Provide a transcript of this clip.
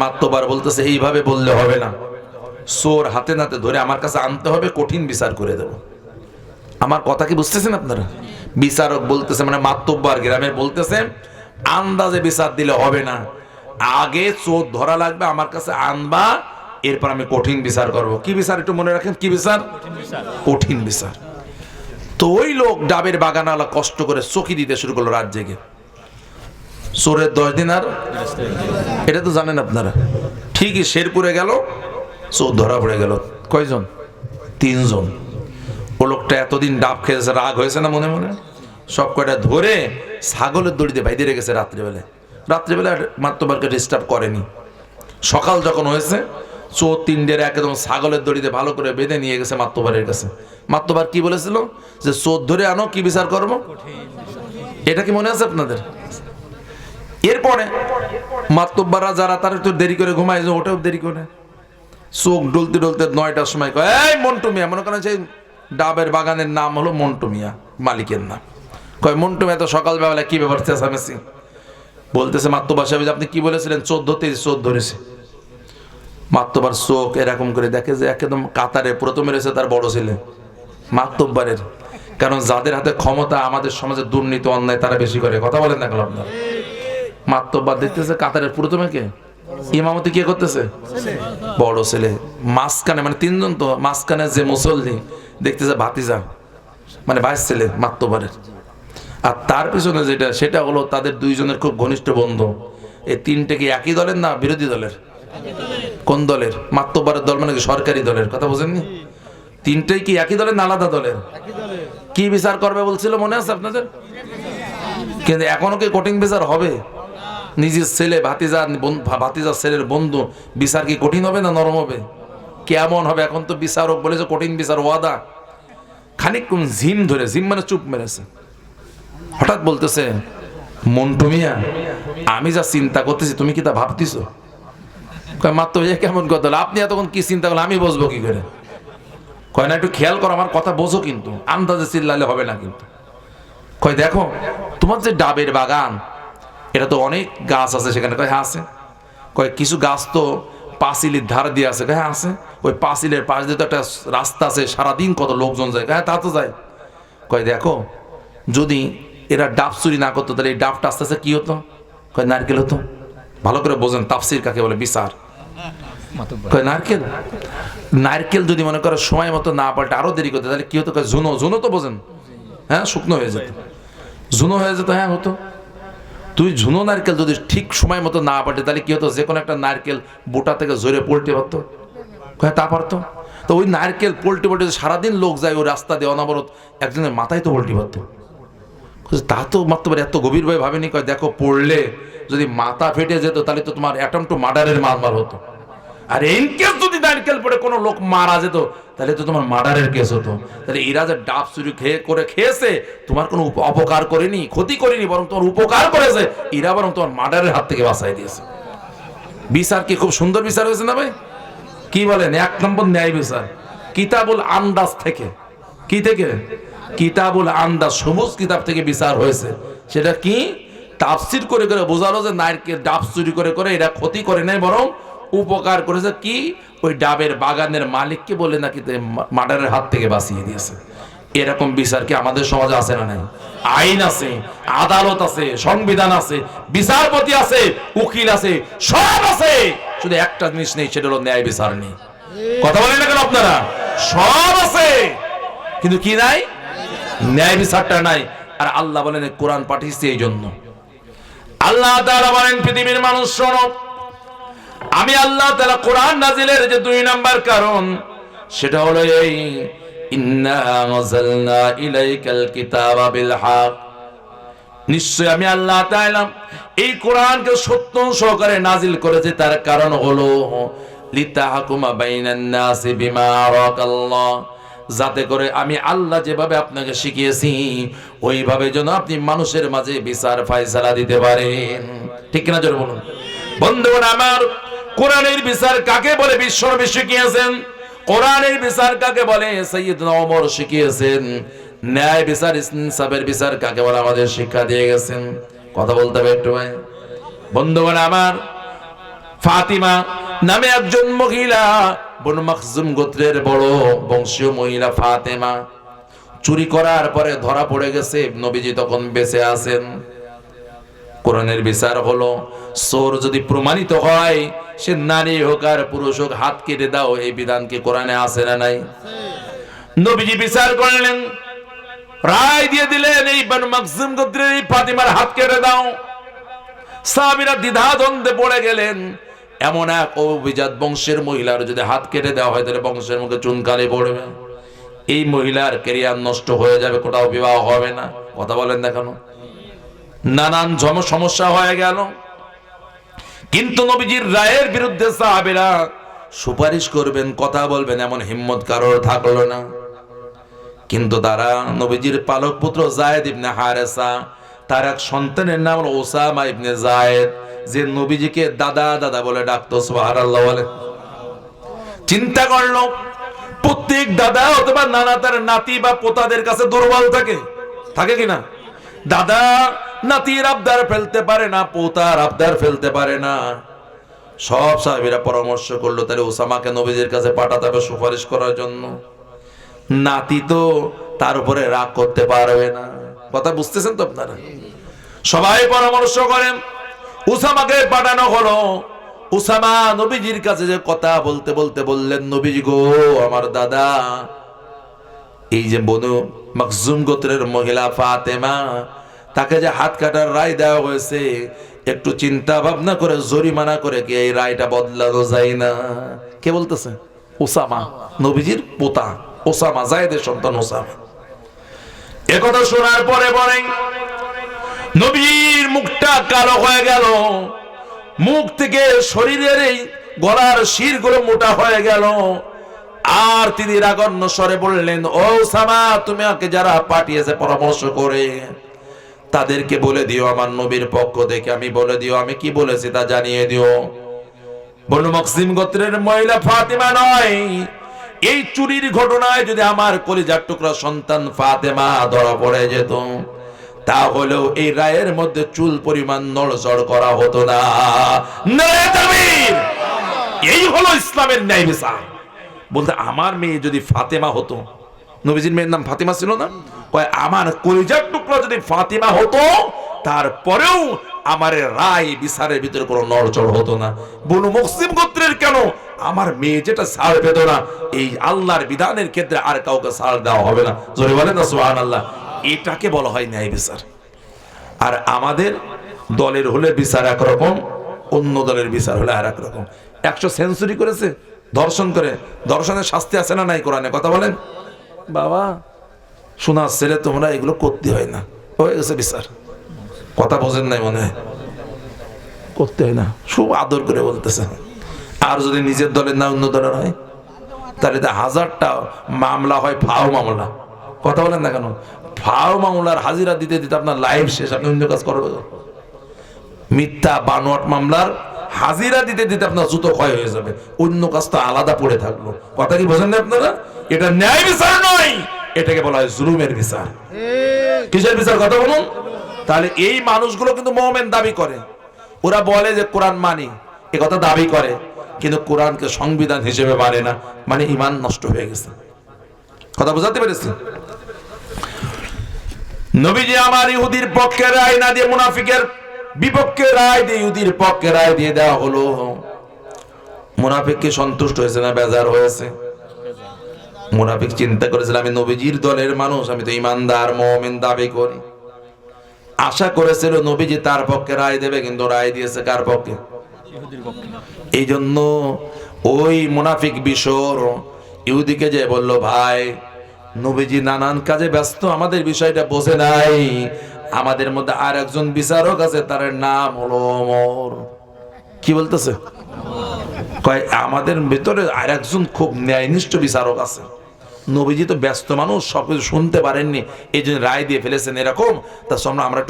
মাতবার বলতেছে এইভাবে বললে হবে না, চোর হাতে নাতে ধরে আমার কাছে আনতে হবে, কঠিন বিচার করে দেব। আমার কথা কি বুঝতেছেন আপনারা? বিচারক বলতেছে, মানে মাতব্বর গ্রামের বলতেছে, আন্দাজে বিচার দিলে হবে না, আগে চোর ধরা লাগবে, আমার কাছে আনবা, এরপর আমি কঠিন বিচার করব। কি বিচার একটু মনে রাখেন, কি বিচার? কঠিন বিচার। তো ওই লোক ডাবের বাগানওয়ালা কষ্ট করে চকি দিতে শুরু করলো রাত জেগে। চোরের 10 দিন আর, এটা তো জানেন আপনারা। ঠিকই শেরপুরে গেল, চোর ধরা পড়ে গেল। কয়জন? 3 জন। ও লোকটা এতদিন ডাব খেয়েছে, রাগ হয়েছে না মনে মনে, সব কয়টা ধরে ছাগলের দড়িতে বাইরে রেখেছে রাত্রিবেলায়। রাত্রিবেলায় মাতব্বরকে ডিস্টার্ব করেনি। সকাল যখন হয়েছে, চোর 3টের একদম ছাগলের দড়িতে ভালো করে বেঁধে নিয়ে গেছে মাতব্বরের কাছে। মাতব্বর কি বলেছিল? যে চোর ধরে আনো, কি বিচার করবো। এটা কি মনে আছে আপনাদের? এরপরে মাতব্বররা যারা তারা একটু দেরি করে ঘুমায়, ওটাও দেরি করে, চোখ ডলতে ডলতে 9টার সময় কয়, এই মন্টু মিয়া, মনে করেন সেই ডাবের বাগানের নাম হলো মন্টু মিয়া, মালিকের নাম। কয়, মন্টু মিয়া তো সকালবেলা কি ব্যাপার চেঁচামেচি? বলতেছে, মাতব্বর সাহেব আপনি কি বলেছিলেন? চোর ধরতে, চোর ধরেছে। মাতব্বর চোখ এরকম করে দেখে যে একদম কাতারে প্রথমে রয়েছে তার বড় ছেলে মাতব্বরের। কারণ যাদের হাতে ক্ষমতা আমাদের সমাজে দুর্নীতি অন্যায় তারা বেশি করে। কথা বলেন না কেন আপনার? মাতব্বর দেখতেছে কাতারের প্রথমে কে ইমামতি কে করতেছে? বড় ছেলে। মাঝখানে, মানে 3 জন তো, মাঝখানে যে মুসল্লি দেখতেছে ভাতিজা, মানে ভাইস ছেলে মাতব্বরের। আর তার পিছনে যেটা, সেটা হলো তাদের 2 জনের খুব ঘনিষ্ঠ বন্ধু। এই 3টে কি একই দলের না বিরোধী দলের? কোন দলের? মাতব্বরের দল মানে কি সরকারি দলের? কথা বোঝেননি? 3টেই কি একই দলের না আলাদা দলের? কি বিচার করবে বলছিল মনে আছে আপনাদের? কিন্তু এখনো কি কঠিন বিচার হবে? নিজের ছেলে, ভাতিজার ছেলের বন্ধু, বিচার কি কঠিন হবে না নরম হবে? কেমন হবে? এখন তো বিচারক বলেছে কঠিন বিচার ওয়াদা। খানিক ঝিম ধরে, ঝিম মানে চুপ মেরেছে। হঠাৎ বলতেছে, মন্টু মিয়া, আমি যা চিন্তা করতেছি তুমি কি তা ভাবতেছো? কয়, মাত্র কেমন কথা? আপনি এতক্ষণ কি চিন্তা করলেন, আমি বুঝবো কি করে? কয় না, একটু খেয়াল করো, আমার কথা বোঝো, কিন্তু আন্দাজে চিল্লালে হবে না কিন্তু। কয়, দেখো তোমার যে ডাবের বাগান, এটা তো অনেক গাছ আছে সেখানে। কয়, হ্যাঁ আছে। কয়, কিছু গাছ তো পাঁচিলের ধার দিয়ে আছে। কয়, হ্যাঁ আছে। ওই পাঁচিলের পাশ দিয়ে তো একটা রাস্তা আছে, সারাদিন কত লোকজন যায়। হ্যাঁ তা তো যায়। কয়, দেখো যদি এরা ডাব চুরি না করতো তাহলে এই ডাবটা আস্তে আস্তে কি হতো? কয়, নারকেল হতো। ভালো করে বোঝেন তাফসির কাকে বলে, বিচার। কয়, নারকেল। নারকেল যদি মনে করো সময় মতো না পাল্টে আরো দেরি করতো তাহলে কি হতো? কয়, ঝুনো। ঝুনো তো বোঝেন? হ্যাঁ, শুকনো হয়ে যেত। ঝুনো হয়ে যেত। হ্যাঁ হতো। তুই ঝুনো নারকেল যদি ঠিক সময় মতো না পাল্টে তাহলে কি হতো? যে কোনো একটা নারকেল বোটা থেকে ঝরে পল্টে পারতো। কয়, তা পারতো। তো ওই নারকেল পল্টে পল্টে সারাদিন লোক যায় ওই রাস্তা দিয়ে অনবরত, একজনের মাথায় তো পল্টি পারতো। তা তো মাত্র এত গভীরভাবে ভাবেনি। কয়, দেখো পড়লে যদি মাথা ফেটে যেত তাহলে তো তোমার অ্যাটেম্প টু মার্ডারের মামলা হতো। আর ইন কেস যদি নারকেল পড়ে কোনো লোক মারা যেত তাহলে তো তোমার মার্ডারের কেস হতো। তাহলে এরা যে ডাব চুরি খেয়েছে, তোমার কোনো অপকার করেনি, ক্ষতি করেনি, বরং তোমার উপকার করেছে। এরা বরং তোমার মার্ডারের হাত থেকে বাঁচাই দিয়েছে। বিচার কি খুব সুন্দর বিচার হয়েছে না ভাই? কি বলেন? 1 নম্বর ন্যায় বিচার। কিতাবুল আন্দাজ থেকে। কি থেকে? কিতাবুল আন্দাজ, সবুজ কিতাব থেকে বিচার হয়েছে। সেটা কি? তাফসীর করে করে বোঝালো যে নারকেল ডাব চুরি করে করে এরা ক্ষতি করে নাই, বরং উপকার করেছে। কি? ওই ডাবের বাগানের মালিককে বলে নাকি মার্ডারের হাত থেকে বাঁচিয়ে দিয়েছে। এরকম বিচার কি আমাদের সমাজে আছে না নাই? আইন আছে, আদালত আছে, সংবিধান আছে, বিচারপতি আছে, উকিল আছে, সব আছে, শুধু একটা জিনিস নেই, সেটা হলো ন্যায় বিচার নেই। কথা বলেন না কেন আপনারা? সব আছে কিন্তু কি নাই? ন্যায় বিচারটা নাই। আর আল্লাহ বলেন কোরআন পাঠিয়েছে এই জন্য। আল্লাহ তাআলা বলেন, পৃথিবীর মানুষ শোনো, আমি আল্লাহ তাআলা কোরআন নাজিলের যে 2 নাম্বার কারণ, সেটা হলো এই, ইন্না আনজালনা ইলাইকাল কিতাবা বিল হক। নিশ্চয় আমি আল্লাহ তাআলা এই কোরআনকে সত্য সহকারে নাজিল করেছি। তার কারণ হলো লিতাহকুমা বাইনান নাসি বিমা আরাকাল্লাহ, যাতে করে আমি আল্লাহ যেভাবে আপনাকে শিখিয়েছি ওইভাবে যেন আপনি মানুষের মাঝে বিচার ফয়সালা দিতে পারেন। ঠিক না? জোরে বলুন। বন্ধুগণ আমার, কোরআনের বিচার কাকে বলে বিশ্বনবী শিখিয়েছেন। কোরআনের বিচার কাকে বলে সাইয়্যিদনা ওমর শিখিয়েছেন। ন্যায় বিচার, ইনসাফের বিচার কাকে বলে আমাদের শিক্ষা দিয়ে গেছেন। কথা বলতে হবে একটু ভাই। বন্ধুগণ আমার, ফাতিমা নামে একজন মহিলা, বনু মাখজুম গোত্রের বড় বংশীয় মহিলা ফাতেমা, চুরি করার পরে ধরা পড়ে গেছে। নবীজি তখন বেঁচে আছেন। কোরআনের বিচার হলো, চোর যদি প্রমাণিত হয়, সে নারী হোক আর পুরুষ হোক, হাত কেটে দাও। এই বিধান কি কোরআনে আছে না নাই? নবীজি বিচার করলেন, রায় দিয়ে দিলেন, এই বনু মাখজুম গোত্রের এই ফাতিমার হাত কেটে দাও। সাহাবীরা দ্বিধাদ্বন্দ্বে পড়ে গেলেন। এমন এক অভিজাত বংশের মহিলার যদি হাত কেটে দেওয়া হয়, তাহলে বংশের মুখে চুনকালি পড়বে, এই মহিলার ক্যারিয়ার নষ্ট হয়ে যাবে, কোথাও বিবাহ হবে না। কথা বলেন না কেন? নানান সমস্যা হয়ে গেল। কিন্তু নবীজির রায়ের বিরুদ্ধে সাহাবীরা সুপারিশ করবেন, কথা বলবেন, এমন হিম্মত কারোর থাকলো না। কিন্তু তারা নবীজির পালক পুত্র যায়েদ ইবনে হারেসা, তার এক সন্তানের নাম হলো ওসামা ইবনে যায়েদ, যে নবীজিকে দাদা দাদা বলে ডাকতো। সুবহানাল্লাহ বলে। চিন্তা করলো, প্রত্যেক দাদা অথবা নানা তার নাতি বা পোতাদের কাছে দুর্বল থাকে কিনা? দাদা নাতির আবদার ফেলতে পারে না, পোতার আবদার ফেলতে পারে না। সব সাহাবীরা পরামর্শ করলো, তাহলে ওসামাকে নবীজির কাছে পাঠাতে হবে সুপারিশ করার জন্য। নাতি তো তার উপরে রাগ করতে পারবে না। কথা বুঝতেছেন তো আপনারা? সবাই পরামর্শ করেন, উসামাকে পাঠানো হলো। উসামা নবীজির কাছে যে কথা বলতে বলতে বললেন, নবীজি গো, আমার দাদা, এই যে বনু মাখজুম গোত্রের মহিলা ফাতেমা, তাকে যে হাত কাটার রায় দেওয়া হয়েছে, একটু চিন্তা ভাবনা করে জরিমানা করে কি এই রায়টা বদলানো যায় না? কে বলতেছে? উসামা, নবীজির পোতা ওসামা, যায়েদের সন্তান ওসামা। একথা শোনার পরে পরে নবীর মুখটা কালো হয়ে গেল, মুখ থেকে শরীরের এই গলার শিরগুলো মোটা হয়ে গেল। আর তিনি রাগন্য স্বরে বললেন, ও ওসামা, তুমি আমাকে যারা পাঠিয়েছে পরামর্শ করে, তাদেরকে বলে দিও আমার নবীর পক্ষ থেকে আমি বলে দিও, আমি কি বলেছি তা জানিয়ে দিও। বনু মাখজুম গোত্রের মহিলা ফাতেমা নয়, এই চুরির ঘটনায় যদি আমার কলিজার টুকরা সন্তান ফাতেমা ধরা পড়ে যেত, তাহলেও এই রায়ের মধ্যে চুল পরিমাণ নড়চড় করা হতো না। নারে তাকবীর! এই হলো ইসলামের ন্যায় বিচার। বলতে আমার মেয়ে যদি ফাতেমা হতো, নবীজির মেয়ের নাম ফাতেমা ছিল না, কয় আমার কলিজার টুকরা যদি ফাতেমা হতো, তারপরেও আমার রায় বিচারের ভিতরে কোনো নড়চড় হতো না। বনু মাখজুম গোত্রের কেন আমার মেয়ে যেটা ছাড় পেত না, এই আল্লাহর বিধানের ক্ষেত্রে আর কাউকে ছাড় দেওয়া হবে না। জোরে বলেন না সুবহানাল্লাহ। এটাকে বলা হয় ন্যায় বিচার। আর আমাদের দলের হলে বিচার একরকম, অন্য দলের বিচার হলে আর একরকম। 100 সেঞ্চুরি করেছে ধর্ষণ করে, ধর্ষণের শাস্তি আছে না নাই কোরআনে? কথা বলেন বাবা, শোনা ছেলে, তোমরা এগুলো করতে হয় না, হয়ে গেছে বিচার। কথা বোঝেন নাই মনে হয়? করতে হয় না, খুব আদর করে বলতেছে। আর যদি নিজের দলের না অন্য দলের হয়, তাহলে 1000টা মামলা হয় ফাও মামলা। কথা বলেন না কেন? ফাও মামলার হাজিরা দিতে দিতে আপনার লাইফ শেষ, আপনি অন্য কাজ করবেন। মিথ্যা বানোয়াট মামলার হাজিরা দিতে দিতে আপনার জুতো ক্ষয় হয়ে যাবে, অন্য কাজ তো আলাদা পড়ে থাকলো। কথা কি বোঝেন না আপনারা? এটা ন্যায় বিচার নয়, এটাকে বলা হয় জুলুমের বিচার। কিসের বিচার? কথা বলুন। তাহলে এই মানুষগুলো কিন্তু মুমিন দাবি করে, ওরা বলে যে কোরআন মানি, এ কথা দাবি করে, কিন্তু কোরআনকে সংবিধান হিসেবে মানে না, মানে ঈমান নষ্ট হয়ে গেছে। কথা বুঝাতে পেরেছি? নবীজি আমার ইহুদির পক্ষে রায় না দিয়ে মুনাফিকের বিপক্ষে রায় দিয়ে ইহুদির পক্ষে রায় দিয়ে দেওয়া হলো। মুনাফিক কি সন্তুষ্ট হয়েছে না বেজার হয়েছে? মুনাফিক চিন্তা করেছিল, আমি নবীজির দলের মানুষ, আমি তো ইমানদার মুমিন দাবি করি। আশা করেছিল নবীজি তার পক্ষে রায় দেবে, কিন্তু রায় দিয়েছে কার পক্ষে? এই জন্য ওই মুনাফিক বিশোর ইহুদিকে যে বলল, ভাই নবীজি নানান কাজে ব্যস্ত, আমাদের বিষয়টা বোঝে নাই, আমাদের মধ্যে আর একজন বিচারক আছে, তার নাম হলো ওমর। কি বলতেছে? কয় আমাদের ভিতরে আর একজন খুব ন্যায়নিষ্ঠ বিচারক আছে, নবীজি তো ব্যস্ত মানুষ, সবকিছু শুনতে পারেননি, এই জন্য রায় দিয়ে ফেলেছেন এরকম। তা আমরা